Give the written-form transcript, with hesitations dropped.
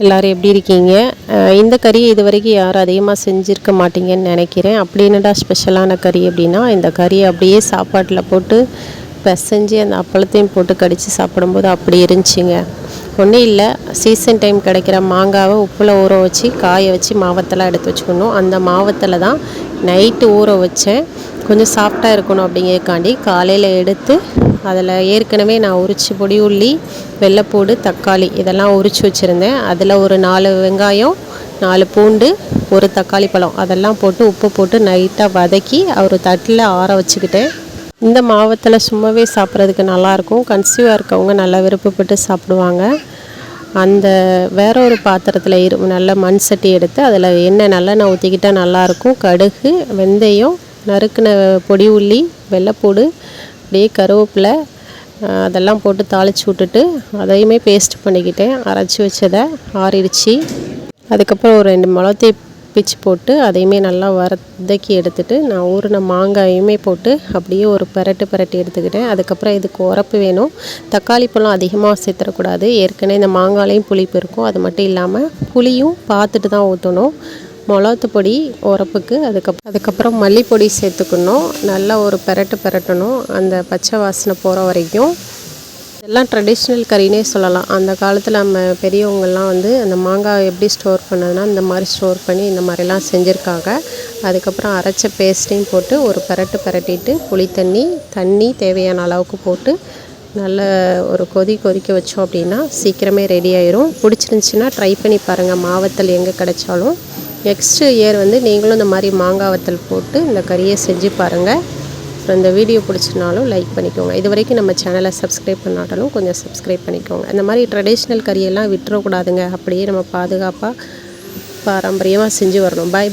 எல்லோரும் எப்படி இருக்கீங்க? இந்த கறி இது வரைக்கும் யாரும் அதிகமாக செஞ்சுருக்க மாட்டீங்கன்னு நினைக்கிறேன். அப்படி என்னடா ஸ்பெஷலான கறி அப்படின்னா, இந்த கறியை அப்படியே சாப்பாட்டில் போட்டு பிசைஞ்சு அந்த அப்பளத்தையும் போட்டு கடித்து சாப்பிடும்போது அப்படி இருந்துச்சுங்க. ஒன்றும் இல்லை, சீசன் டைம் கிடைக்கிற மாங்காவை உப்பில் ஊற வச்சு காய வச்சு மாவத்தெல்லாம் எடுத்து வச்சுக்கணும். அந்த மாவத்தில் தான் நைட்டு ஊற வச்சேன். கொஞ்சம் சாஃப்டாக இருக்கணும் அப்படிங்கிறதுக்காண்டி காலையில் எடுத்து அதில் ஏற்கனவே நான் உரித்து பொடி உள்ளி, வெள்ளைப்பூடு, தக்காளி இதெல்லாம் உரித்து வச்சுருந்தேன். அதில் ஒரு 4 வெங்காயம், 4 பூண்டு, ஒரு தக்காளி பழம் அதெல்லாம் போட்டு உப்பு போட்டு நைட்டாக வதக்கி ஒரு தட்டில் ஆற வச்சுக்கிட்டேன். இந்த மாவத்தில் சும்மாவே சாப்பிட்றதுக்கு நல்லாயிருக்கும். கன்சீவாக இருக்கவங்க நல்லா விருப்பப்பட்டு சாப்பிடுவாங்க. அந்த வேற ஒரு பாத்திரத்தில் நல்ல மண் சட்டி எடுத்து அதில் எண்ணெய் நல்லெண்ணெய் ஊற்றிக்கிட்டால் நல்லாயிருக்கும். கடுகு, வெந்தயம், நறுக்கின பொடி உள்ளி, வெள்ளைப்பூடு, அப்படியே கருவேப்பிலை அதெல்லாம் போட்டு தாளித்து விட்டுட்டு அதையுமே பேஸ்ட் பண்ணிக்கிட்டேன். அரைச்சி வச்சதை ஆறிடுச்சு. அதுக்கப்புறம் ஒரு 2 மிளகாய் பிச்சு போட்டு அதையுமே நல்லா வதக்கி எடுத்துகிட்டு நான் ஊறின மாங்காயுமே போட்டு அப்படியே ஒரு பிரட்டி எடுத்துக்கிட்டேன். அதுக்கப்புறம் இதுக்கு உரப்பு வேணும். தக்காளி பழம் அதிகமாக சேர்த்துடக்கூடாது. ஏற்கனவே இந்த மாங்காயிலையும் புளிப்பு இருக்கும். அது மட்டும் இல்லாமல் புளியும் பார்த்துட்டு தான் ஊற்றணும். மிளகாத்து பொடி உரப்புக்கு. அதுக்கப்புறம் மல்லிப்பொடி சேர்த்துக்கணும். நல்லா ஒரு பிரட்டணும். அந்த பச்சை வாசனை போகிற வரைக்கும். இதெல்லாம் ட்ரெடிஷ்னல் கறினே சொல்லலாம். அந்த காலத்தில் நம்ம பெரியவங்கள்லாம் அந்த மாங்காய் எப்படி ஸ்டோர் பண்ணதுன்னா இந்த மாதிரி ஸ்டோர் பண்ணி இந்த மாதிரிலாம் செஞ்சுருக்காங்க. அதுக்கப்புறம் அரைச்ச பேஸ்ட்டையும் போட்டு ஒரு பிரட்டிட்டு புளி தண்ணி தேவையான அளவுக்கு போட்டு நல்ல ஒரு கொதிக்க வச்சோம் அப்படின்னா சீக்கிரமே ரெடி ஆயிரும். பிடிச்சிருந்துச்சின்னா ட்ரை பண்ணி பாருங்கள். மாவத்தல் எங்கே கிடைச்சாலும். நெக்ஸ்ட்டு இயர் நீங்களும் இந்த மாதிரி மாங்காய் வத்தல் போட்டு இந்த கறியை செஞ்சு பாருங்கள். அப்புறம் இந்த வீடியோ பிடிச்சினாலும் லைக் பண்ணிக்கோங்க. இது வரைக்கும் நம்ம சேனலை சப்ஸ்கிரைப் பண்ணாட்டாலும் கொஞ்சம் சப்ஸ்கிரைப் பண்ணிக்கோங்க. இந்த மாதிரி ட்ரெடிஷ்னல் கறியெல்லாம் விட்டுறக்கூடாதுங்க. அப்படியே நம்ம பாதுகாப்பாக பாரம்பரியமாக செஞ்சு வரணும். பை.